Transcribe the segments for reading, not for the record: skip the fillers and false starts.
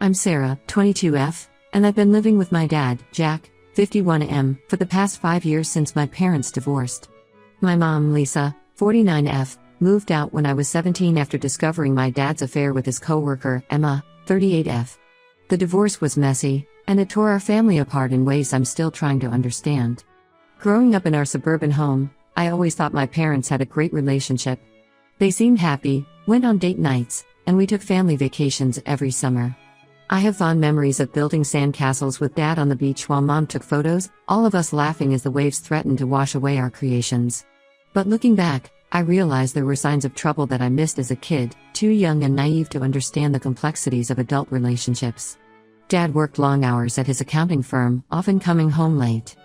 I'm Sarah, 22F, and I've been living with my dad, Jack, 51M, for the past 5 years since my parents divorced. My mom, Lisa, 49F, moved out when I was 17 after discovering my dad's affair with his coworker, Emma, 38F. The divorce was messy, and it tore our family apart in ways I'm still trying to understand. Growing up in our suburban home, I always thought my parents had a great relationship. They seemed happy, went on date nights, and we took family vacations every summer. I have fond memories of building sandcastles with Dad on the beach while Mom took photos, all of us laughing as the waves threatened to wash away our creations. But looking back, I realized there were signs of trouble that I missed as a kid, too young and naive to understand the complexities of adult relationships. Dad worked long hours at his accounting firm, often coming home late.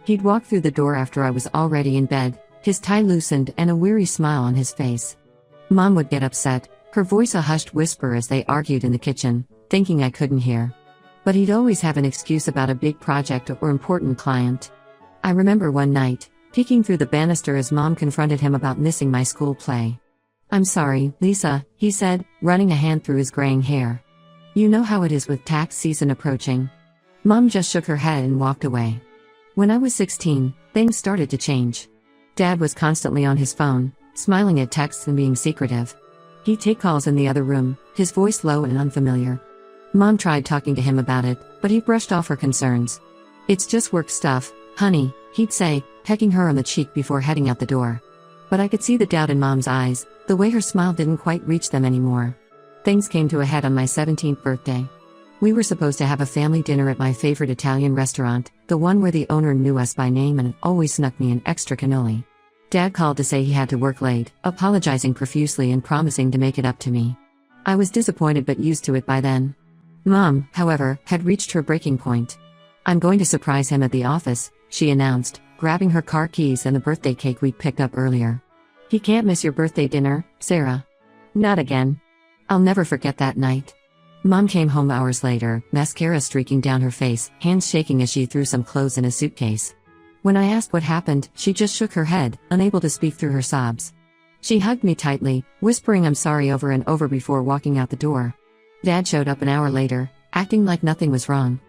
He'd walk through the door after I was already in bed, his tie loosened and a weary smile on his face. Mom would get upset, her voice a hushed whisper as they argued in the kitchen, thinking I couldn't hear. But he'd always have an excuse about a big project or important client. I remember one night, peeking through the banister as Mom confronted him about missing my school play. "I'm sorry, Lisa," he said, running a hand through his graying hair. "You know how it is with tax season approaching." Mom just shook her head and walked away. When I was 16, things started to change. Dad was constantly on his phone, smiling at texts and being secretive. He'd take calls in the other room, his voice low and unfamiliar. Mom tried talking to him about it, but he brushed off her concerns. "It's just work stuff, honey," he'd say, pecking her on the cheek before heading out the door. But I could see the doubt in Mom's eyes, the way her smile didn't quite reach them anymore. Things came to a head on my 17th birthday. We were supposed to have a family dinner at my favorite Italian restaurant, the one where the owner knew us by name and always snuck me an extra cannoli. Dad called to say he had to work late, apologizing profusely and promising to make it up to me. I was disappointed but used to it by then. Mom, however, had reached her breaking point. "I'm going to surprise him at the office," she announced, grabbing her car keys and the birthday cake we'd picked up earlier. "He can't miss your birthday dinner, Sarah." "Not again." I'll never forget that night. Mom came home hours later, mascara streaking down her face, hands shaking as she threw some clothes in a suitcase. When I asked what happened, she just shook her head, unable to speak through her sobs. She hugged me tightly, whispering "I'm sorry" over and over before walking out the door. Dad showed up an hour later, acting like nothing was wrong.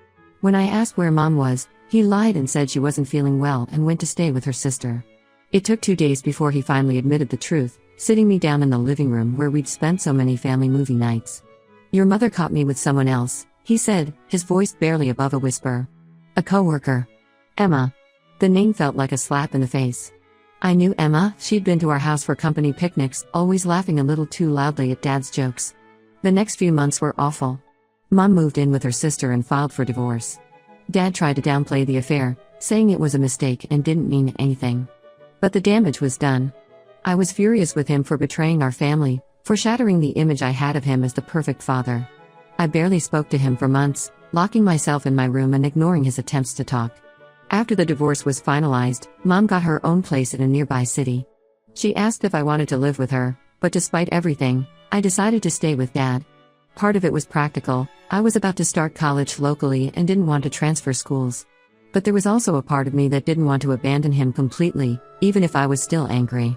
When I asked where Mom was, he lied and said she wasn't feeling well and went to stay with her sister. It took 2 days before he finally admitted the truth, sitting me down in the living room where we'd spent so many family movie nights. "Your mother caught me with someone else," he said, his voice barely above a whisper. "A coworker. Emma." The name felt like a slap in the face. I knew Emma, she'd been to our house for company picnics, always laughing a little too loudly at Dad's jokes. The next few months were awful. Mom moved in with her sister and filed for divorce. Dad tried to downplay the affair, saying it was a mistake and didn't mean anything. But the damage was done. I was furious with him for betraying our family, for shattering the image I had of him as the perfect father. I barely spoke to him for months, locking myself in my room and ignoring his attempts to talk. After the divorce was finalized, Mom got her own place in a nearby city. She asked if I wanted to live with her, but despite everything, I decided to stay with Dad. Part of it was practical. I was about to start college locally and didn't want to transfer schools. But there was also a part of me that didn't want to abandon him completely, even if I was still angry.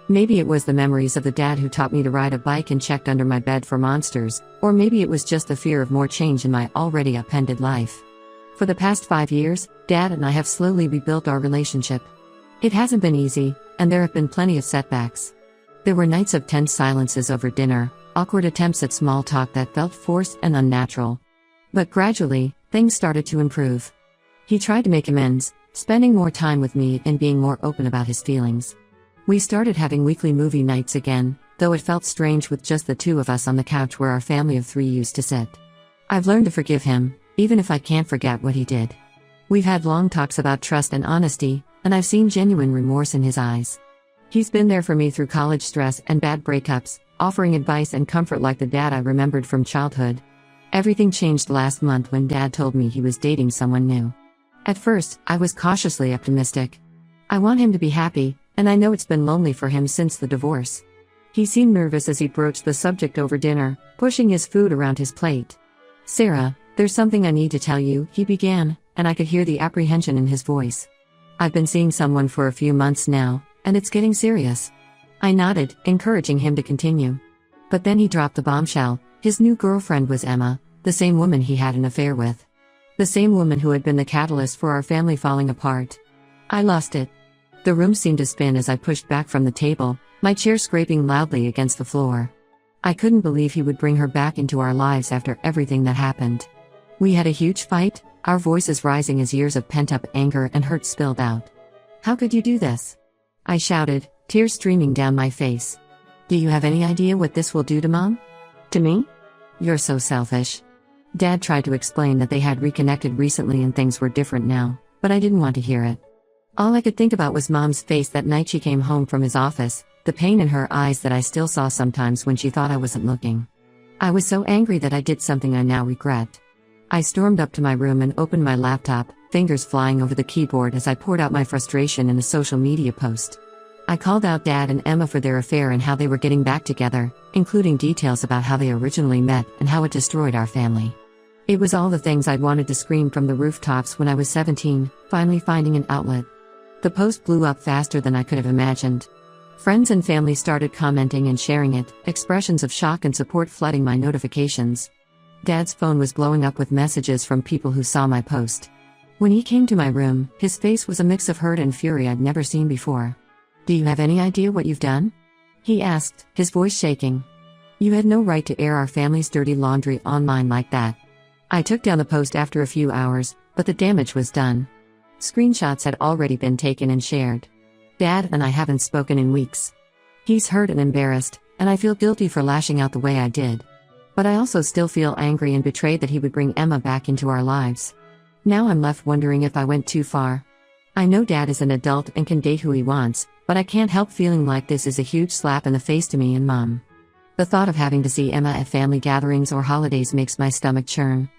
Maybe it was the memories of the dad who taught me to ride a bike and checked under my bed for monsters, or maybe it was just the fear of more change in my already upended life. For the past 5 years, Dad and I have slowly rebuilt our relationship. It hasn't been easy, and there have been plenty of setbacks. There were nights of tense silences over dinner, awkward attempts at small talk that felt forced and unnatural. But gradually, things started to improve. He tried to make amends, spending more time with me and being more open about his feelings. We started having weekly movie nights again, though it felt strange with just the two of us on the couch where our family of 3 used to sit. I've learned to forgive him, even if I can't forget what he did. We've had long talks about trust and honesty, and I've seen genuine remorse in his eyes. He's been there for me through college stress and bad breakups, offering advice and comfort like the dad I remembered from childhood. Everything changed last month when Dad told me he was dating someone new. At first, I was cautiously optimistic. I want him to be happy, and I know it's been lonely for him since the divorce. He seemed nervous as he broached the subject over dinner, pushing his food around his plate. "Sarah, there's something I need to tell you," he began, and I could hear the apprehension in his voice. "I've been seeing someone for a few months now, and it's getting serious." I nodded, encouraging him to continue. But then he dropped the bombshell. His new girlfriend was Emma, The same woman he had an affair with. The same woman who had been the catalyst for our family falling apart. I lost it. The room seemed to spin as I pushed back from the table, my chair scraping loudly against the floor. I couldn't believe he would bring her back into our lives after everything that happened. We had a huge fight, our voices rising as years of pent-up anger and hurt spilled out. "How could you do this?" I shouted, tears streaming down my face. "Do you have any idea what this will do to Mom? To me? You're so selfish." Dad tried to explain that they had reconnected recently and things were different now, but I didn't want to hear it. All I could think about was Mom's face that night she came home from his office, the pain in her eyes that I still saw sometimes when she thought I wasn't looking. I was so angry that I did something I now regret. I stormed up to my room and opened my laptop, fingers flying over the keyboard as I poured out my frustration in a social media post. I called out Dad and Emma for their affair and how they were getting back together, including details about how they originally met and how it destroyed our family. It was all the things I'd wanted to scream from the rooftops when I was 17, finally finding an outlet. The post blew up faster than I could have imagined. Friends and family started commenting and sharing it, expressions of shock and support flooding my notifications. Dad's phone was blowing up with messages from people who saw my post. When he came to my room, his face was a mix of hurt and fury I'd never seen before. "Do you have any idea what you've done?" he asked, his voice shaking. "You had no right to air our family's dirty laundry online like that." I took down the post after a few hours, but the damage was done. Screenshots had already been taken and shared. Dad and I haven't spoken in weeks. He's hurt and embarrassed, and I feel guilty for lashing out the way I did. But I also still feel angry and betrayed that he would bring Emma back into our lives. Now I'm left wondering if I went too far. I know Dad is an adult and can date who he wants, but I can't help feeling like this is a huge slap in the face to me and Mom. The thought of having to see Emma at family gatherings or holidays makes my stomach churn.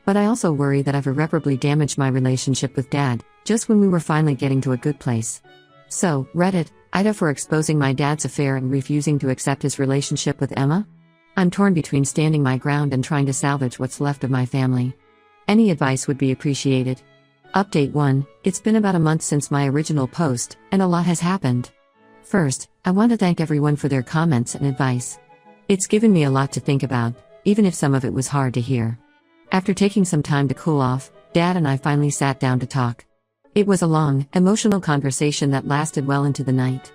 But I also worry that I've irreparably damaged my relationship with Dad, just when we were finally getting to a good place. So, Reddit, Ida for exposing my dad's affair and refusing to accept his relationship with Emma? I'm torn between standing my ground and trying to salvage what's left of my family. Any advice would be appreciated. Update 1, it's been about a month since my original post, and a lot has happened. First, I want to thank everyone for their comments and advice. It's given me a lot to think about, even if some of it was hard to hear. After taking some time to cool off, Dad and I finally sat down to talk. It was a long, emotional conversation that lasted well into the night.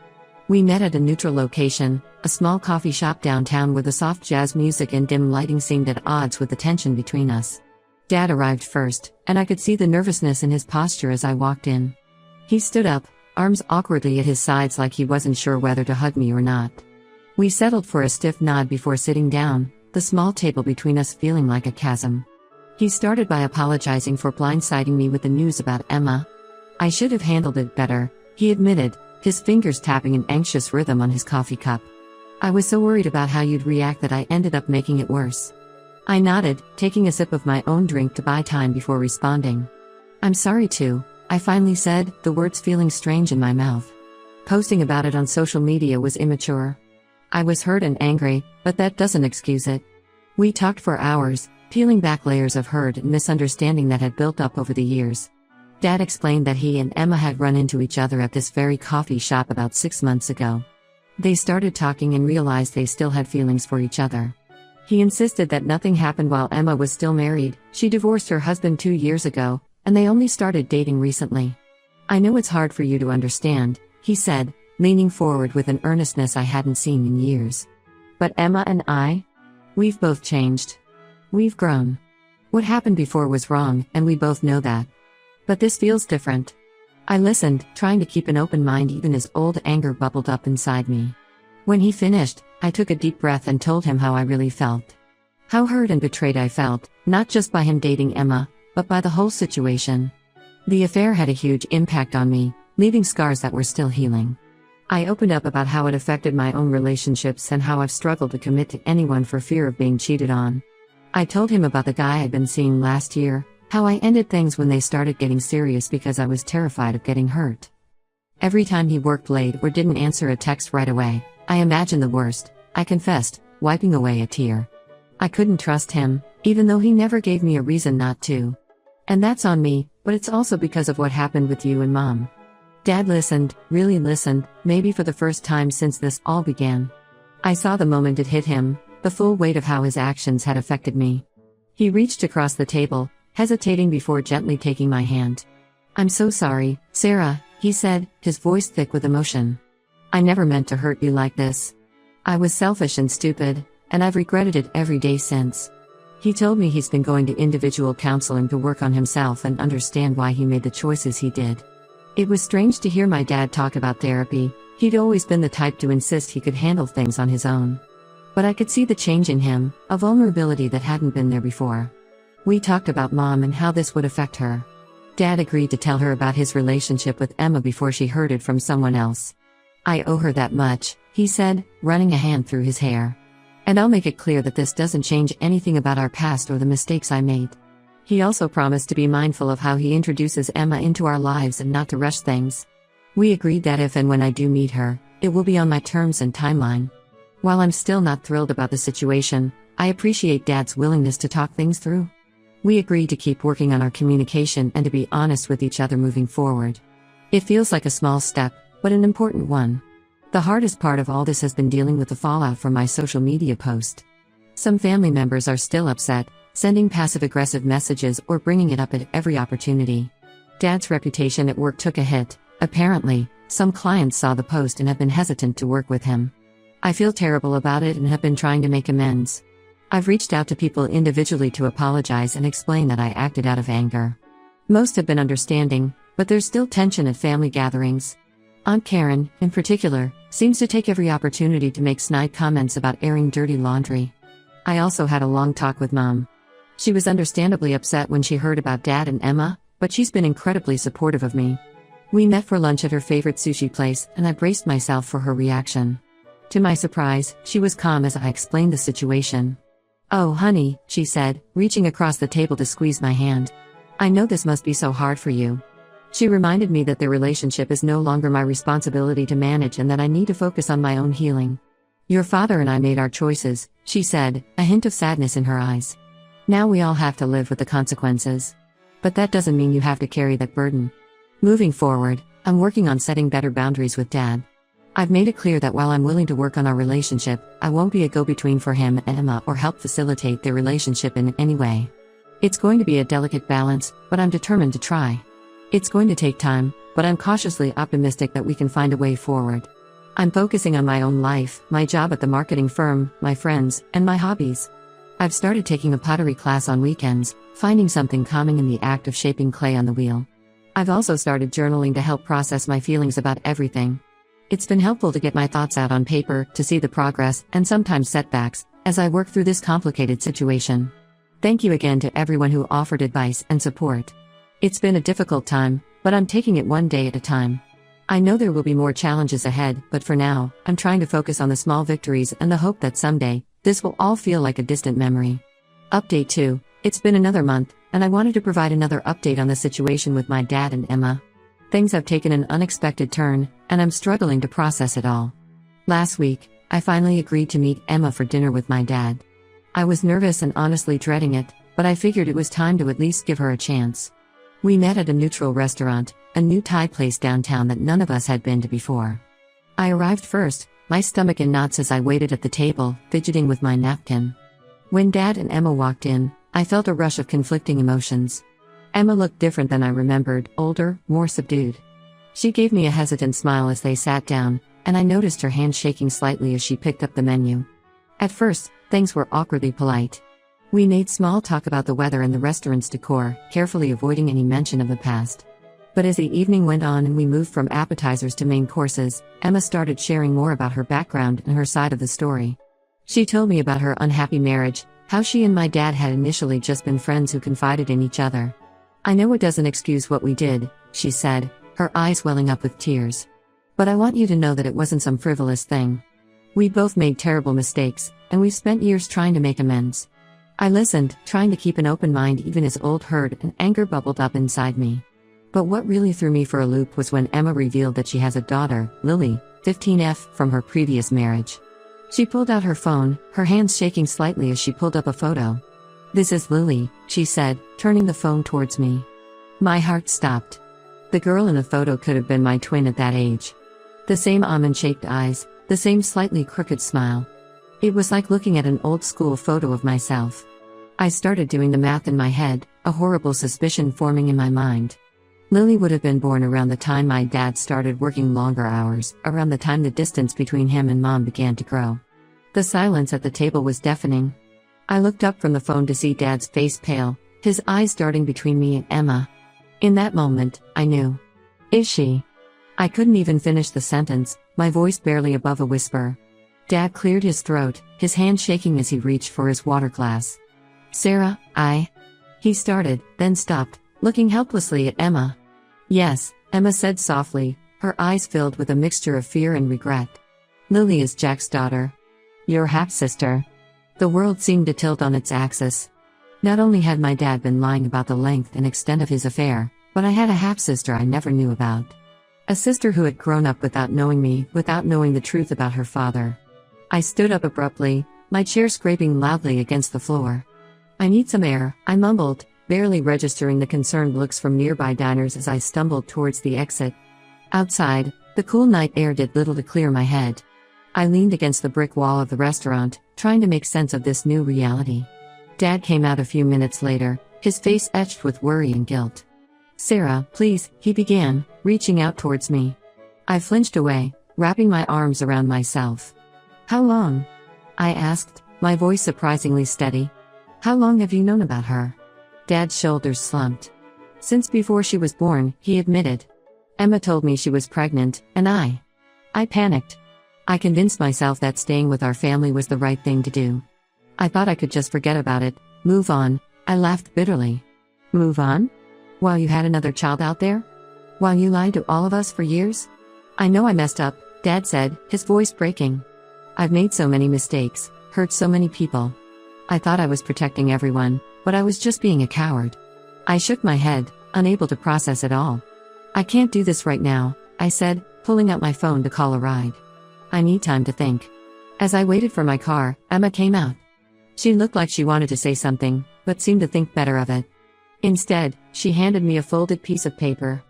We met at a neutral location, a small coffee shop downtown where the soft jazz music and dim lighting seemed at odds with the tension between us. Dad arrived first, and I could see the nervousness in his posture as I walked in. He stood up, arms awkwardly at his sides like he wasn't sure whether to hug me or not. We settled for a stiff nod before sitting down, the small table between us feeling like a chasm. He started by apologizing for blindsiding me with the news about Emma. "I should have handled it better," he admitted, his fingers tapping an anxious rhythm on his coffee cup. "I was so worried about how you'd react that I ended up making it worse." I nodded, taking a sip of my own drink to buy time before responding. "I'm sorry too," I finally said, the words feeling strange in my mouth. Posting about it on social media was immature. I was hurt and angry, but that doesn't excuse it. We talked for hours, peeling back layers of hurt and misunderstanding that had built up over the years. Dad explained that he and Emma had run into each other at this very coffee shop about 6 months ago. They started talking and realized they still had feelings for each other. He insisted that nothing happened while Emma was still married. She divorced her husband 2 years ago, and they only started dating recently. "I know it's hard for you to understand," he said, leaning forward with an earnestness I hadn't seen in years. "But Emma and we've both changed. We've grown. What happened before was wrong, and we both know that. But this feels different." I listened, trying to keep an open mind even as old anger bubbled up inside me. When he finished, I took a deep breath and told him how I really felt. How hurt and betrayed I felt, not just by him dating Emma, but by the whole situation. The affair had a huge impact on me, leaving scars that were still healing. I opened up about how it affected my own relationships and how I've struggled to commit to anyone for fear of being cheated on. I told him about the guy I'd been seeing last year, how I ended things when they started getting serious because I was terrified of getting hurt. Every time he worked late or didn't answer a text right away, I imagined the worst, I confessed, wiping away a tear. I couldn't trust him, even though he never gave me a reason not to. And that's on me, but it's also because of what happened with you and Mom. Dad listened, really listened, maybe for the first time since this all began. I saw the moment it hit him, the full weight of how his actions had affected me. He reached across the table, hesitating before gently taking my hand. "I'm so sorry, Sarah," he said, his voice thick with emotion. "I never meant to hurt you like this. I was selfish and stupid, and I've regretted it every day since." He told me he's been going to individual counseling to work on himself and understand why he made the choices he did. It was strange to hear my dad talk about therapy. He'd always been the type to insist he could handle things on his own. But I could see the change in him, a vulnerability that hadn't been there before. We talked about Mom and how this would affect her. Dad agreed to tell her about his relationship with Emma before she heard it from someone else. "I owe her that much," he said, running a hand through his hair. "And I'll make it clear that this doesn't change anything about our past or the mistakes I made." He also promised to be mindful of how he introduces Emma into our lives and not to rush things. We agreed that if and when I do meet her, it will be on my terms and timeline. While I'm still not thrilled about the situation, I appreciate Dad's willingness to talk things through. We agreed to keep working on our communication and to be honest with each other moving forward. It feels like a small step, but an important one. The hardest part of all this has been dealing with the fallout from my social media post. Some family members are still upset, sending passive-aggressive messages or bringing it up at every opportunity. Dad's reputation at work took a hit. Apparently, some clients saw the post and have been hesitant to work with him. I feel terrible about it and have been trying to make amends. I've reached out to people individually to apologize and explain that I acted out of anger. Most have been understanding, but there's still tension at family gatherings. Aunt Karen, in particular, seems to take every opportunity to make snide comments about airing dirty laundry. I also had a long talk with Mom. She was understandably upset when she heard about Dad and Emma, but she's been incredibly supportive of me. We met for lunch at her favorite sushi place, and I braced myself for her reaction. To my surprise, she was calm as I explained the situation. "Oh, honey," she said, reaching across the table to squeeze my hand. "I know this must be so hard for you." She reminded me that their relationship is no longer my responsibility to manage and that I need to focus on my own healing. "Your father and I made our choices," she said, a hint of sadness in her eyes. "Now we all have to live with the consequences. But that doesn't mean you have to carry that burden. Moving forward, I'm working on setting better boundaries with Dad. I've made it clear that while I'm willing to work on our relationship, I won't be a go-between for him and Emma or help facilitate their relationship in any way. It's going to be a delicate balance, but I'm determined to try. It's going to take time, but I'm cautiously optimistic that we can find a way forward. I'm focusing on my own life, my job at the marketing firm, my friends, and my hobbies. I've started taking a pottery class on weekends, finding something calming in the act of shaping clay on the wheel. I've also started journaling to help process my feelings about everything. It's been helpful to get my thoughts out on paper, to see the progress, and sometimes setbacks, as I work through this complicated situation. Thank you again to everyone who offered advice and support. It's been a difficult time, but I'm taking it one day at a time. I know there will be more challenges ahead, but for now, I'm trying to focus on the small victories and the hope that someday, this will all feel like a distant memory." Update 2. It's been another month, and I wanted to provide another update on the situation with my dad and Emma. Things have taken an unexpected turn, and I'm struggling to process it all. Last week, I finally agreed to meet Emma for dinner with my dad. I was nervous and honestly dreading it, but I figured it was time to at least give her a chance. We met at a neutral restaurant, a new Thai place downtown that none of us had been to before. I arrived first, my stomach in knots as I waited at the table, fidgeting with my napkin. When Dad and Emma walked in, I felt a rush of conflicting emotions. Emma looked different than I remembered, older, more subdued. She gave me a hesitant smile as they sat down, and I noticed her hand shaking slightly as she picked up the menu. At first, things were awkwardly polite. We made small talk about the weather and the restaurant's decor, carefully avoiding any mention of the past. But as the evening went on and we moved from appetizers to main courses, Emma started sharing more about her background and her side of the story. She told me about her unhappy marriage, how she and my dad had initially just been friends who confided in each other. "I know it doesn't excuse what we did," she said, her eyes welling up with tears. "But I want you to know that it wasn't some frivolous thing. We both made terrible mistakes, and we've spent years trying to make amends." I listened, trying to keep an open mind even as old hurt and anger bubbled up inside me. But what really threw me for a loop was when Emma revealed that she has a daughter, Lily, 15F, from her previous marriage. She pulled out her phone, her hands shaking slightly as she pulled up a photo. "This is Lily," she said, turning the phone towards me. My heart stopped. The girl in the photo could have been my twin at that age. The same almond-shaped eyes, the same slightly crooked smile. It was like looking at an old-school photo of myself. I started doing the math in my head, a horrible suspicion forming in my mind. Lily would have been born around the time my dad started working longer hours, around the time the distance between him and Mom began to grow. The silence at the table was deafening. I looked up from the phone to see Dad's face pale, his eyes darting between me and Emma. In that moment, I knew. Is she? I couldn't even finish the sentence, my voice barely above a whisper. Dad cleared his throat, his hand shaking as he reached for his water glass. Sarah, He started, then stopped, looking helplessly at Emma. Yes, Emma said softly, her eyes filled with a mixture of fear and regret. Lily is Jack's daughter. Your half-sister. The world seemed to tilt on its axis. Not only had my dad been lying about the length and extent of his affair, but I had a half-sister I never knew about. A sister who had grown up without knowing me, without knowing the truth about her father. I stood up abruptly, my chair scraping loudly against the floor. I need some air, I mumbled, barely registering the concerned looks from nearby diners as I stumbled towards the exit. Outside, the cool night air did little to clear my head. I leaned against the brick wall of the restaurant, trying to make sense of this new reality. Dad came out a few minutes later, his face etched with worry and guilt. Sarah, please, he began, reaching out towards me. I flinched away, wrapping my arms around myself. How long? I asked, my voice surprisingly steady. How long have you known about her? Dad's shoulders slumped. Since before she was born, he admitted. Emma told me she was pregnant, and I panicked. I convinced myself that staying with our family was the right thing to do. I thought I could just forget about it, move on. I laughed bitterly. Move on? While you had another child out there? While you lied to all of us for years? I know I messed up, Dad said, his voice breaking. I've made so many mistakes, hurt so many people. I thought I was protecting everyone, but I was just being a coward. I shook my head, unable to process it all. I can't do this right now, I said, pulling out my phone to call a ride. I need time to think. As I waited for my car, Emma came out. She looked like she wanted to say something, but seemed to think better of it. Instead, she handed me a folded piece of paper.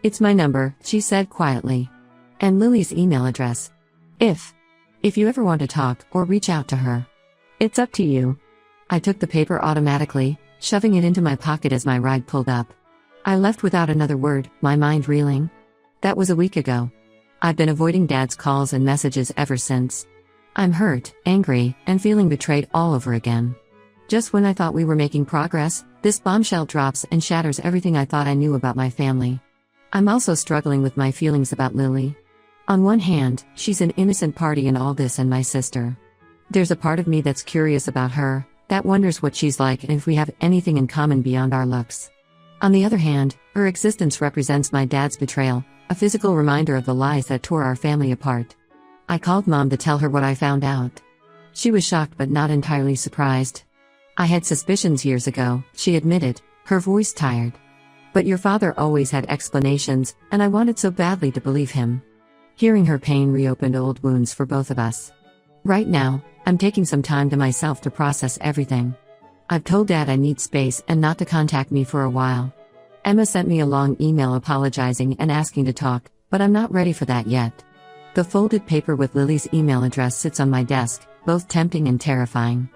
It's my number, she said quietly. And Lily's email address. If you ever want to talk or reach out to her. It's up to you. I took the paper automatically, shoving it into my pocket as my ride pulled up. I left without another word, my mind reeling. That was a week ago. I've been avoiding Dad's calls and messages ever since. I'm hurt, angry, and feeling betrayed all over again. Just when I thought we were making progress, this bombshell drops and shatters everything I thought I knew about my family. I'm also struggling with my feelings about Lily. On one hand, she's an innocent party in all this and my sister. There's a part of me that's curious about her, that wonders what she's like and if we have anything in common beyond our looks. On the other hand, her existence represents my dad's betrayal, a physical reminder of the lies that tore our family apart. I called Mom to tell her what I found out. She was shocked but not entirely surprised. I had suspicions years ago, she admitted, her voice tired. But your father always had explanations, and I wanted so badly to believe him. Hearing her pain reopened old wounds for both of us. Right now, I'm taking some time to myself to process everything. I've told Dad I need space and not to contact me for a while. Emma sent me a long email apologizing and asking to talk, but I'm not ready for that yet. The folded paper with Lily's email address sits on my desk, both tempting and terrifying.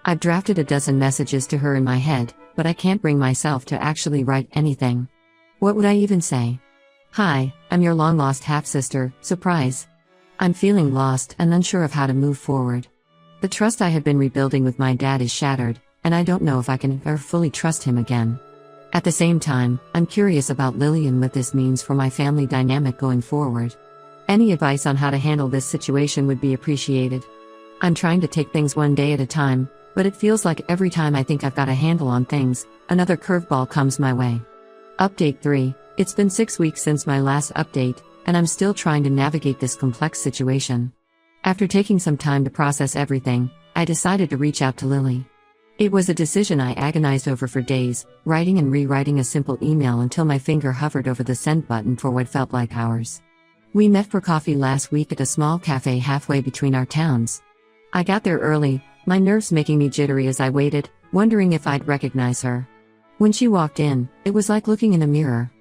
I've drafted a dozen messages to her in my head, but I can't bring myself to actually write anything. What would I even say? Hi, I'm your long-lost half-sister, surprise. I'm feeling lost and unsure of how to move forward. The trust I had been rebuilding with my dad is shattered, and I don't know if I can ever fully trust him again. At the same time, I'm curious about Lily and what this means for my family dynamic going forward. Any advice on how to handle this situation would be appreciated. I'm trying to take things one day at a time, but it feels like every time I think I've got a handle on things, another curveball comes my way. Update 3. It's been 6 weeks since my last update, and I'm still trying to navigate this complex situation. After taking some time to process everything, I decided to reach out to Lily. It was a decision I agonized over for days, writing and rewriting a simple email until my finger hovered over the send button for what felt like hours. We met for coffee last week at a small cafe halfway between our towns. I got there early, my nerves making me jittery as I waited, wondering if I'd recognize her. When she walked in, it was like looking in a mirror.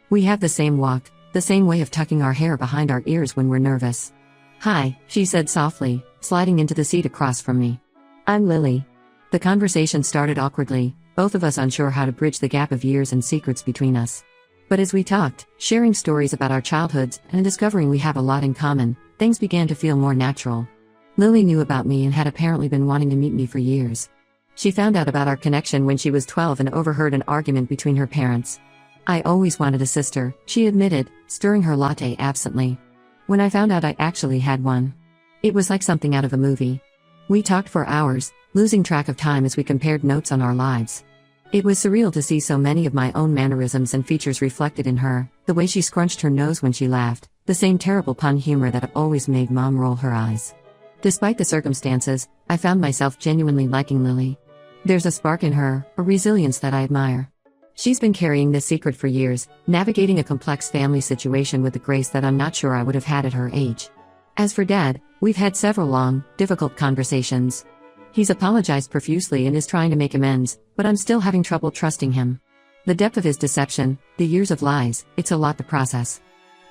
We have the same walk, the same way of tucking our hair behind our ears when we're nervous. Hi, she said softly, sliding into the seat across from me. I'm Lily. The conversation started awkwardly, both of us unsure how to bridge the gap of years and secrets between us. But as we talked, sharing stories about our childhoods and discovering we have a lot in common, things began to feel more natural. Lily knew about me and had apparently been wanting to meet me for years. She found out about our connection when she was 12 and overheard an argument between her parents. I always wanted a sister, she admitted, stirring her latte absently. When I found out I actually had one, it was like something out of a movie. We talked for hours, losing track of time as we compared notes on our lives. It was surreal to see so many of my own mannerisms and features reflected in her, the way she scrunched her nose when she laughed, the same terrible pun humor that always made Mom roll her eyes. Despite the circumstances, I found myself genuinely liking Lily. There's a spark in her, a resilience that I admire. She's been carrying this secret for years, navigating a complex family situation with a grace that I'm not sure I would have had at her age. As for Dad, we've had several long, difficult conversations. He's apologized profusely and is trying to make amends, but I'm still having trouble trusting him. The depth of his deception, the years of lies, it's a lot to process.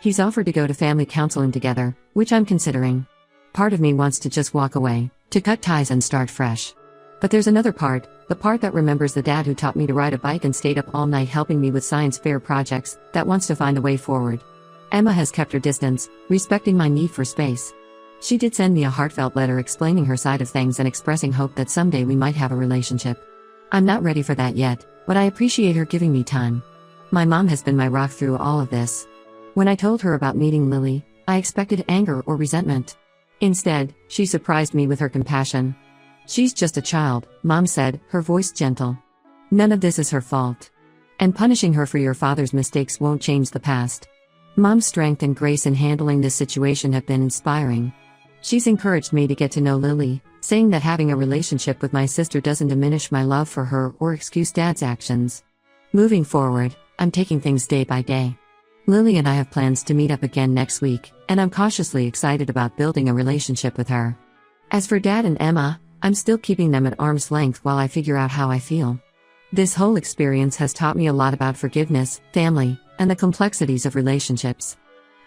He's offered to go to family counseling together, which I'm considering. Part of me wants to just walk away, to cut ties and start fresh. But there's another part, the part that remembers the dad who taught me to ride a bike and stayed up all night helping me with science fair projects, that wants to find a way forward. Emma has kept her distance, respecting my need for space. She did send me a heartfelt letter explaining her side of things and expressing hope that someday we might have a relationship. I'm not ready for that yet, but I appreciate her giving me time. My mom has been my rock through all of this. When I told her about meeting Lily, I expected anger or resentment. Instead, she surprised me with her compassion. She's just a child, Mom said, her voice gentle. None of this is her fault. And punishing her for your father's mistakes won't change the past. Mom's strength and grace in handling this situation have been inspiring. She's encouraged me to get to know Lily, saying that having a relationship with my sister doesn't diminish my love for her or excuse Dad's actions. Moving forward, I'm taking things day by day. Lily and I have plans to meet up again next week, and I'm cautiously excited about building a relationship with her. As for Dad and Emma, I'm still keeping them at arm's length while I figure out how I feel. This whole experience has taught me a lot about forgiveness, family, and the complexities of relationships.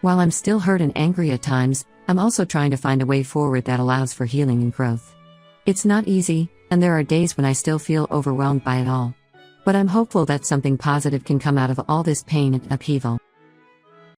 While I'm still hurt and angry at times, I'm also trying to find a way forward that allows for healing and growth. It's not easy, and there are days when I still feel overwhelmed by it all. But I'm hopeful that something positive can come out of all this pain and upheaval.